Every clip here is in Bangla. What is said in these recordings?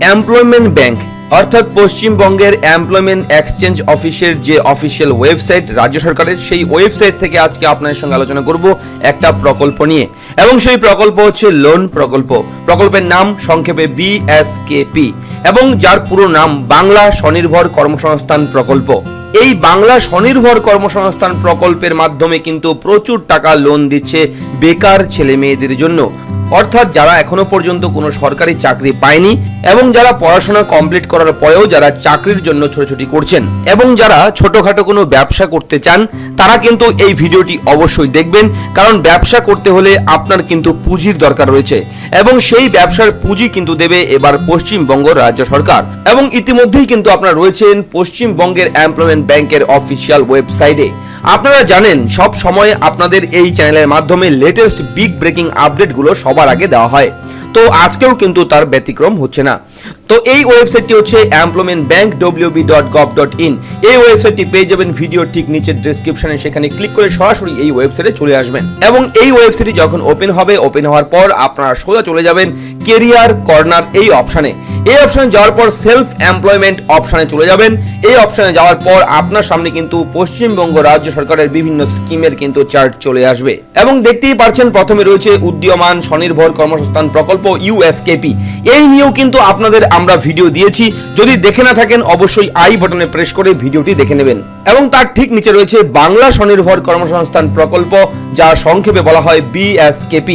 এমপ্লয়মেন্ট ব্যাংক অর্থাৎ পশ্চিমবঙ্গের এমপ্লয়মেন্ট এক্সচেঞ্জ অফিসের যে অফিসিয়াল ওয়েবসাইট রাজ্য সরকারের, সেই ওয়েবসাইট থেকে আজকে আপনাদের সঙ্গে আলোচনা করব একটা প্রকল্প নিয়ে, এবং সেই প্রকল্প হচ্ছে লোন প্রকল্প। প্রকল্পের নাম সংক্ষেপে BSKP, এবং যার পুরো নাম বাংলা স্বনির্ভর কর্মসংস্থান প্রকল্প। এই বাংলা স্বনির্ভর কর্মসংস্থান প্রকল্পের মাধ্যমে কিন্তু প্রচুর টাকা লোন দিচ্ছে বেকার ছেলে মেয়েদের জন্য, অর্থাৎ যারা এখনো পর্যন্ত কোনো সরকারি চাকরি পায়নি এবং যারা পড়াশোনা কমপ্লিট করার পরেও যারা চাকরির জন্য ছোটাছুটি করছেন এবং যারা ছোটখাটো কোনো ব্যবসা করতে চান, তারা কিন্তু এই ভিডিওটি অবশ্যই দেখবেন, কারণ ব্যবসা করতে হলে আপনার কিন্তু পুঁজির দরকার রয়েছে, এবং সেই ব্যবসার পুঁজি কিন্তু দেবে এবার পশ্চিমবঙ্গ রাজ্য সরকার। এবং ইতিমধ্যেই কিন্তু আপনারা রয়েছেন পশ্চিমবঙ্গের এমপ্লয়মেন্ট ব্যাংকের অফিসিয়াল ওয়েবসাইটে। আপনারা জানেন সব সময় আপনাদের এই চ্যানেলের মাধ্যমে লেটেস্ট বিগ ব্রেকিং আপডেটগুলো সবার আগে দেওয়া হয়, তো আজকেও কিন্তু তার ব্যতিক্রম হচ্ছে না। তো এই ওয়েবসাইটটি হচ্ছে এমপ্লয়মেন্ট ব্যাংক www.Gov.In। এই ওয়েবসাইটটি পেয়ে যাবেন ভিডিও ঠিক নিচের ডেসক্রিপশনে, সেখানে ক্লিক করে সরাসরি এই ওয়েবসাইটে চলে আসবেন, এবং এই ওয়েবসাইটটি যখন ওপেন হবে, ওপেন হওয়ার পর আপনারা সোজা চলে যাবেন কেরিয়ার কর্নার এই অপশনে। এই অপশনে যাওয়ার পর সেলফ এমপ্লয়মেন্ট অপশনে চলে যাবেন। এই অপশনে যাওয়ার পর আপনার সামনে কিন্তু পশ্চিমবঙ্গ রাজ্য সরকারের বিভিন্ন স্কিমের কিন্তু চার্ট চলে আসবে, এবং দেখতেই পাচ্ছেন প্রথমে রয়েছে উদীয়মান স্বনির্ভর কর্মসংস্থান প্রকল্প USKP। এই নিয়েও কিন্তু আপনাদের আমরা ভিডিও দিয়েছি, যদি দেখে না থাকেন অবশ্যই আই বাটনে প্রেস করে ভিডিওটি দেখে নেবেন। এবং তার ঠিক নিচে রয়েছে বাংলা স্বনির্ভর কর্মসংস্থান প্রকল্প, যার সংক্ষেপে বলা হয় BSKP।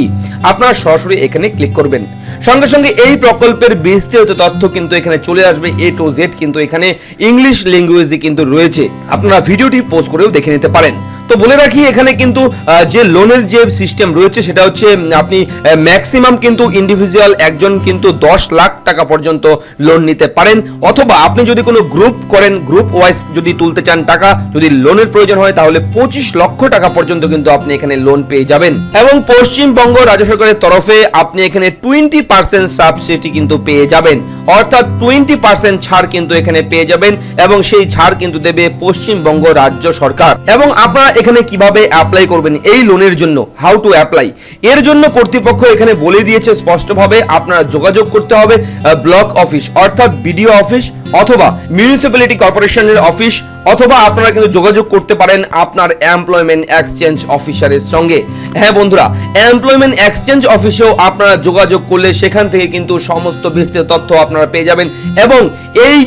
আপনারা সরাসরি এখানে ক্লিক করবেন, সঙ্গে সঙ্গে এই প্রকল্পের বিস্তারিত তথ্য কিন্তু এখানে চলে আসবে A to Z, কিন্তু এখানে ইংলিশ ল্যাঙ্গুয়েজে কিন্তু রয়েছে, আপনারা ভিডিওটি পোস্ট করেও দেখে নিতে পারেন। তো বলে রাখি, এখানে কিন্তু যে লোনের যে সিস্টেম রয়েছে সেটা হচ্ছে আপনি ম্যাক্সিমাম কিন্তু ইন্ডিভিজুয়াল একজন কিন্তু 10 লাখ টাকা পর্যন্ত লোন নিতে পারেন, অথবা আপনি যদি কোনো গ্রুপ করেন, গ্রুপ ওয়াইজ যদি তুলতে চান টাকা, যদি লোনের প্রয়োজন হয় তাহলে 25 লক্ষ টাকা পর্যন্ত কিন্তু আপনি এখানে লোন পেয়ে যাবেন। এবং পশ্চিমবঙ্গ রাজ্য সরকারের তরফে আপনি এখানে 20% সাবসিডি কিন্তু পেয়ে যাবেন, অর্থাৎ 20% ছাড় কিন্তু এখানে পেয়ে যাবেন, এবং সেই ছাড় কিন্তু দেবে পশ্চিমবঙ্গ রাজ্য সরকার। এবং আপনারা এখানে কিভাবে অ্যাপ্লাই করবেন এই লোনের জন্য, হাউ টু অ্যাপ্লাই, এর জন্য কর্তৃপক্ষ এখানে বলে দিয়েছে স্পষ্টভাবে। আপনারা যোগাযোগ করতে হবে ব্লক অফিস অর্থাৎ BDO অফিস, অথবা মিউনিসিপ্যালিটি কর্পোরেশনের অফিস, অথবা আপনারা কিন্তু যোগাযোগ করতে পারেন আপনার এমপ্লয়মেন্ট এক্সচেঞ্জ অফিসারের সঙ্গে। হ্যাঁ বন্ধুরা, এমপ্লয়মেন্ট এক্সচেঞ্জ অফিসেও আপনারা যোগাযোগ করলে সেখান থেকে কিন্তু সমস্ত বিস্তারিত তথ্য আপনারা পেয়ে যাবেন। এবং এই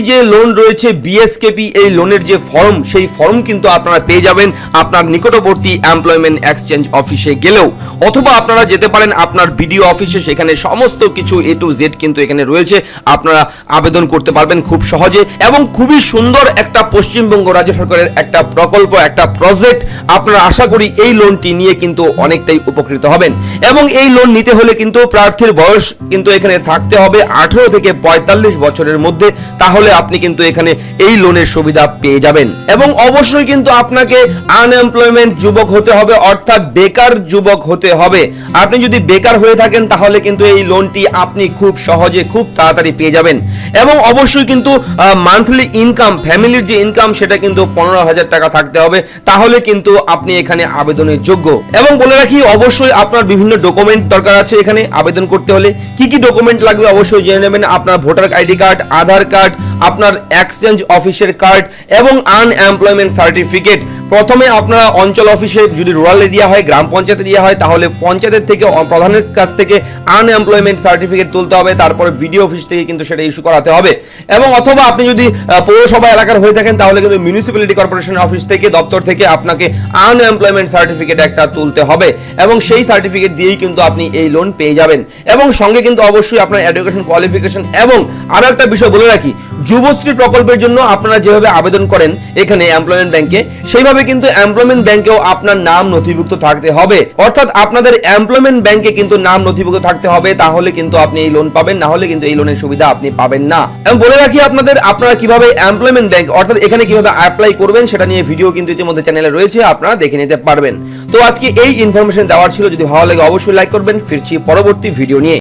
যে লোন রয়েছে BSKP, এই লোনের যে ফর্ম, সেই ফর্ম কিন্তু আপনারা পেয়ে যাবেন আপনার নিকটবর্তী এমপ্লয়মেন্ট এক্সচেঞ্জ অফিসে গেলেও, অথবা আপনারা যেতে পারেন আপনার BDO অফিসে, সেখানে সমস্ত কিছু A to Z কিন্তু এখানে রয়েছে, আপনারা আবেদন করতে পারবেন খুব সহজে। এবং খুবই সুন্দর একটা পশ্চিমবঙ্গ রাজ্য সরকারের একটা প্রকল্প, একটা প্রজেক্ট, আপনারা আশা করি এই লোনটি নিয়ে কিন্তু অনেকটাই উপকৃত হবেন। এবং এই লোন নিতে হলে কিন্তু প্রার্থীর বয়স কিন্তু এখানে থাকতে হবে 18 থেকে 45 বছরের মধ্যে, তাহলে আপনি কিন্তু এখানে এই লোনের সুবিধা পেয়ে যাবেন। এবং অবশ্যই কিন্তু আপনাকে আনএমপ্লয়মেন্ট যুবক হতে হবে, অর্থাৎ বেকার যুবক হতে হবে। আপনি যদি বেকার হয়ে থাকেন তাহলে কিন্তু এই লোনটি আপনি খুব সহজে খুব তাড়াতাড়ি পেয়ে যাবেন। এবং অবশ্যই কিন্তু মান্থলি ইনকাম, ফ্যামিলির যে ইনকাম সেটা কিন্তু 15,000 টাকা থাকতে হবে, তাহলে কিন্তু আপনি এখানে আবেদনের যোগ্য। এবং বলে রাখি, অবশ্যই আপনার বিভিন্ন ডকুমেন্ট দরকার আছে এখানে আবেদন করতে হলে। কি কি ডকুমেন্ট লাগবে অবশ্যই জেনে নেবেন। আপনার ভোটার ID কার্ড, আধার কার্ড, আপনার এক্সচেঞ্জ অফিসের কার্ড, এবং আনএমপ্লয়মেন্ট সার্টিফিকেট। প্রথমে আপনারা অঞ্চল অফিসে, যদি রুরাল এরিয়া হয়, গ্রাম পঞ্চায়েত এরিয়া হয়, তাহলে পঞ্চায়েতের থেকে প্রধানের কাছ থেকে আনএমপ্লয়মেন্ট সার্টিফিকেট তুলতে হবে, তারপরে BDO অফিস থেকে কিন্তু সেটা ইস্যু করাতে হবে। এবং অথবা আপনি যদি পৌরসভা এলাকার হয়ে থাকেন তাহলে কিন্তু মিউনিসিপ্যালিটি কর্পোরেশন অফিস থেকে, দপ্তর থেকে আপনাকে আনএমপ্লয়মেন্ট সার্টিফিকেট একটা তুলতে হবে, এবং সেই সার্টিফিকেট দিয়েই কিন্তু আপনি এই লোন পেয়ে যাবেন। এবং সঙ্গে কিন্তু অবশ্যই আপনার এডুকেশন কোয়ালিফিকেশন। এবং আরো একটা বিষয় বলে রাখি, যুবশ্রী প্রকল্পের জন্য আপনারা যেভাবে আবেদন করেন এখানে এমপ্লয়মেন্ট ব্যাংকে, সেইভাবে কিন্তু এমপ্লয়মেন্ট ব্যাংকেও আপনার নাম নথিভুক্ত থাকতে হবে, অর্থাৎ আপনাদের এমপ্লয়মেন্ট ব্যাংকে কিন্তু নাম নথিভুক্ত থাকতে হবে, তাহলে কিন্তু আপনি এই লোন পাবেন, না হলে কিন্তু এই লোনের সুবিধা আপনি পাবেন না। এবং বলে রাখি আপনারা কিভাবে এমপ্লয়মেন্ট ব্যাংক অর্থাৎ এখানে কিভাবে অ্যাপ্লাই করবেন সেটা নিয়ে ভিডিও কিন্তু ইতিমধ্যে চ্যানেলে রয়েছে, আপনারা দেখে নিতে পারবেন। তো আজকে এই ইনফরমেশন দেওয়ার ছিল, যদি ভালো লাগে অবশ্যই লাইক করবেন। ফিরছি পরবর্তী ভিডিও নিয়ে।